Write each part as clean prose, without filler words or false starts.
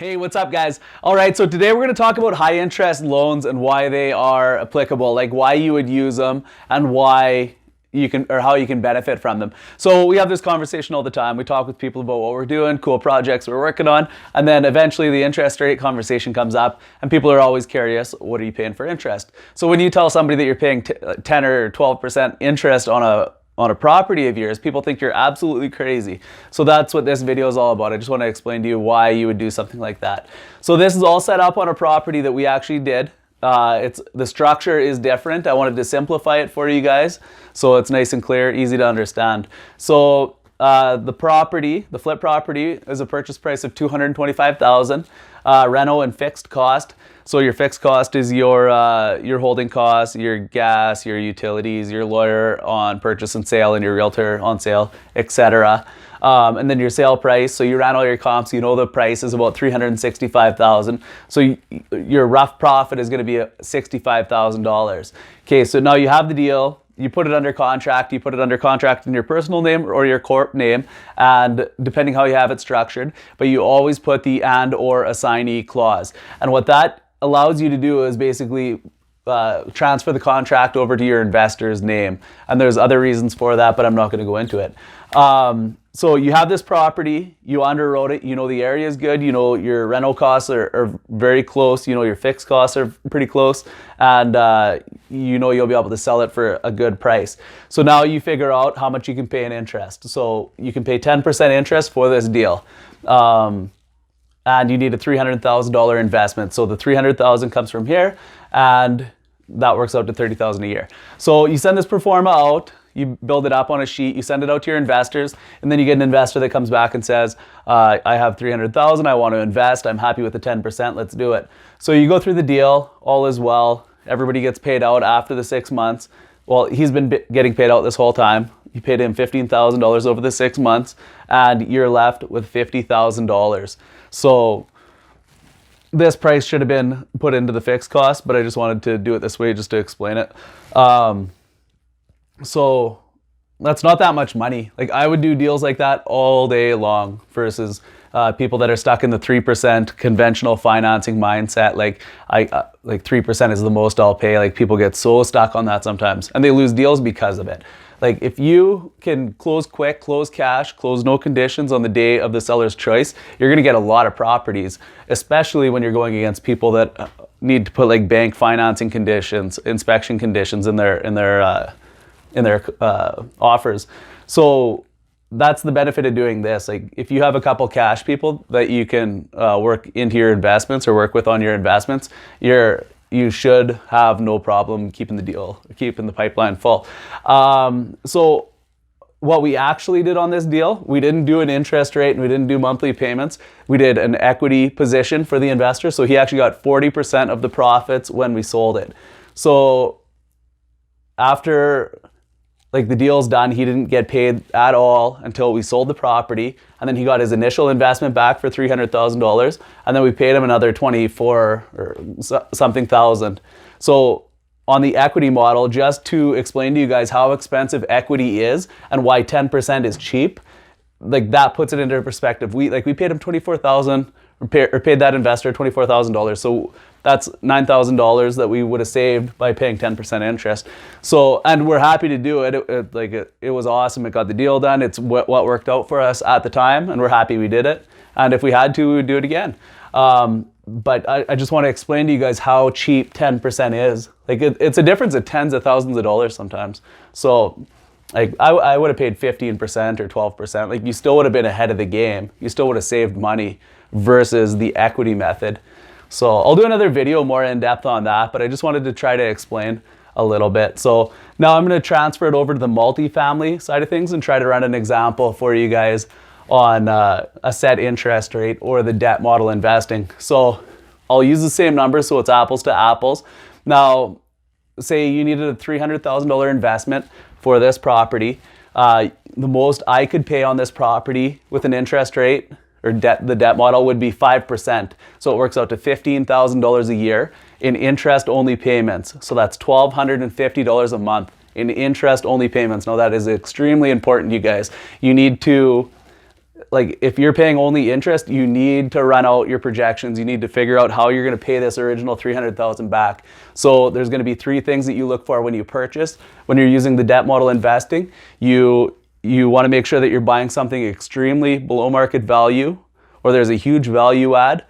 Hey, what's up, guys? All right, so today we're going to talk about high interest loans and why they are applicable, like why you would use them and why you can, or how you can benefit from them. So we have this conversation all the time. We talk with people about what we're doing, cool projects we're working on, and then eventually the interest rate conversation comes up and people are always curious, what are you paying for interest? So when you tell somebody that you're paying 10 or 12% interest on a property of yours, people think you're absolutely crazy. So that's what this video is all about. I just want to explain to you why you would do something like that. So this is all set up on a property that we actually did. The structure is different. I wanted to simplify it for you guys so it's nice and clear, easy to understand. So the flip property is a purchase price of $225,000, reno and fixed cost. So your fixed cost is your holding costs, your gas, your utilities, your lawyer on purchase and sale, and your realtor on sale, etc. And then your sale price. So you ran all your comps. You know the price is about $365,000. So your rough profit is going to be $65,000. Okay, so now you have the deal. You put it under contract. You put it under contract in your personal name or your corp name, and depending how you have it structured. But you always put the and or assignee clause. And what that allows you to do is basically transfer the contract over to your investor's name. And there's other reasons for that, but I'm not going to go into it. So you have this property, you underwrote it, you know the area is good, you know your rental costs are very close, you know your fixed costs are pretty close, and you know you'll be able to sell it for a good price. So now you figure out how much you can pay in interest. So you can pay 10% interest for this deal. And you need a $300,000 investment. So the $300,000 comes from here, and that works out to $30,000 a year. So you send this pro forma out, you build it up on a sheet, you send it out to your investors, and then you get an investor that comes back and says, I have $300,000, I want to invest, I'm happy with the 10%, let's do it. So you go through the deal, all is well, everybody gets paid out after the 6 months. Well, he's been getting paid out this whole time. You paid him $15,000 over the 6 months, and you're left with $50,000. So this price should have been put into the fixed cost, but I just wanted to do it this way just to explain it. So that's not that much money. Like I would do deals like that all day long versus people that are stuck in the 3% conventional financing mindset. Like 3% is the most I'll pay. Like people get so stuck on that sometimes and they lose deals because of it. Like if you can close quick, close cash, close no conditions on the day of the seller's choice, you're going to get a lot of properties, especially when you're going against people that need to put like bank financing conditions, inspection conditions in their offers. So that's the benefit of doing this. Like if you have a couple cash people that you can work into your investments or work with on your investments, you should have no problem keeping the pipeline full. So what we actually did on this deal, we didn't do an interest rate and we didn't do monthly payments. We did an equity position for the investor. So he actually got 40% of the profits when we sold it. So after like the deal's done, he didn't get paid at all until we sold the property, and then he got his initial investment back for $300,000, and then we paid him another 24 or something thousand. So on the equity model, just to explain to you guys how expensive equity is and why 10% is cheap, like that puts it into perspective. We paid him $24,000 or paid that investor $24,000. So that's $9,000 that we would have saved by paying 10% interest. So, and we're happy to do it. It was awesome. It got the deal done. It's what worked out for us at the time, and we're happy we did it. And if we had to, we would do it again. But I just want to explain to you guys how cheap 10% is. Like it's a difference of tens of thousands of dollars sometimes. So like I would have paid 15% or 12%. Like you still would have been ahead of the game. You still would have saved money versus the equity method. So I'll do another video more in depth on that, but I just wanted to try to explain a little bit. So now I'm going to transfer it over to the multifamily side of things and try to run an example for you guys on a set interest rate or the debt model investing. So I'll use the same number so it's apples to apples. Now, say you needed a $300,000 investment for this property. The most I could pay on this property with an interest rate or the debt model would be 5%. So it works out to $15,000 a year in interest-only payments. So that's $1,250 a month in interest-only payments. Now that is extremely important, you guys. You need to like if you're paying only interest, you need to run out your projections. You need to figure out how you're going to pay this original $300,000 back. So there's going to be 3 things that you look for when you purchase. When you're using the debt model investing, you want to make sure that you're buying something extremely below market value, or there's a huge value add,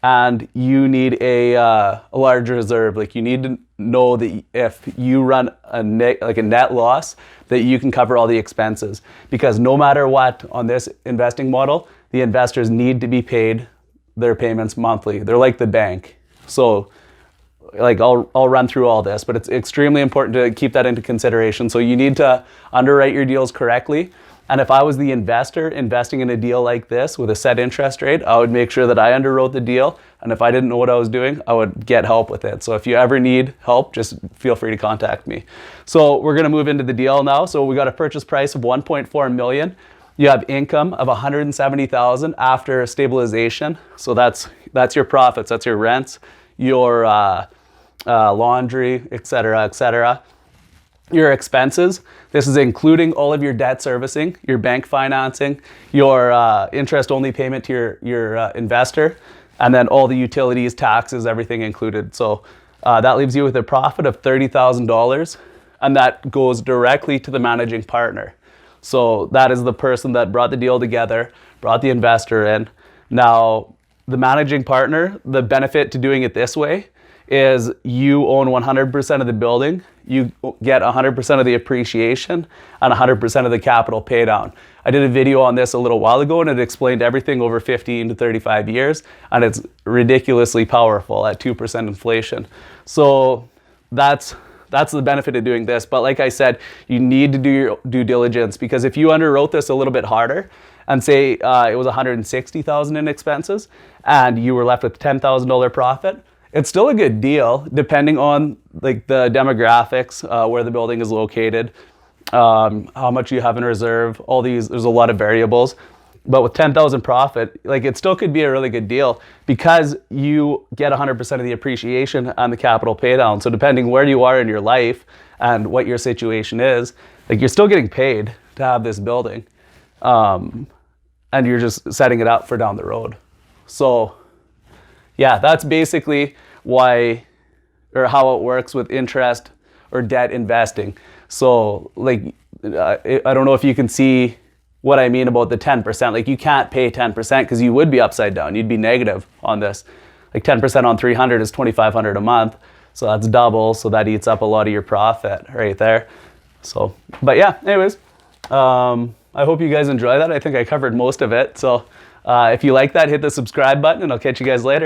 and you need a large reserve. Like you need to know that if you run a net loss, that you can cover all the expenses. Because no matter what on this investing model, the investors need to be paid their payments monthly. They're like the bank. So like I'll run through all this, but it's extremely important to keep that into consideration. So you need to underwrite your deals correctly. And if I was the investor investing in a deal like this with a set interest rate, I would make sure that I underwrote the deal. And if I didn't know what I was doing, I would get help with it. So if you ever need help, just feel free to contact me. So we're going to move into the deal now. So we got a purchase price of $1.4 million. You have income of $170,000 after stabilization. So that's your profits, that's your rents, your laundry, etc., etc. Your expenses, this is including all of your debt servicing, your bank financing, your interest-only payment to your investor, and then all the utilities, taxes, everything included. So that leaves you with a profit of $30,000, and that goes directly to the managing partner. So that is the person that brought the deal together, brought the investor in. Now, the managing partner, the benefit to doing it this way is you own 100% of the building, you get 100% of the appreciation and 100% of the capital pay down. I did a video on this a little while ago and it explained everything over 15 to 35 years, and it's ridiculously powerful at 2% inflation. So that's the benefit of doing this. But like I said, you need to do your due diligence, because if you underwrote this a little bit harder and say it was $160,000 in expenses and you were left with $10,000 profit, it's still a good deal depending on like the demographics, where the building is located, how much you have in reserve, all these, there's a lot of variables. But with $10,000 profit, like it still could be a really good deal because you get 100% of the appreciation and the capital pay down. So depending where you are in your life and what your situation is, like you're still getting paid to have this building, and you're just setting it up for down the road. So yeah, that's basically why or how it works with interest or debt investing. So like, I don't know if you can see what I mean about the 10%. Like you can't pay 10% because you would be upside down. You'd be negative on this. Like 10% on 300 is $2,500 a month. So that's double. So that eats up a lot of your profit right there. So, but yeah, anyways, I hope you guys enjoy that. I think I covered most of it. So if you like that, hit the subscribe button and I'll catch you guys later.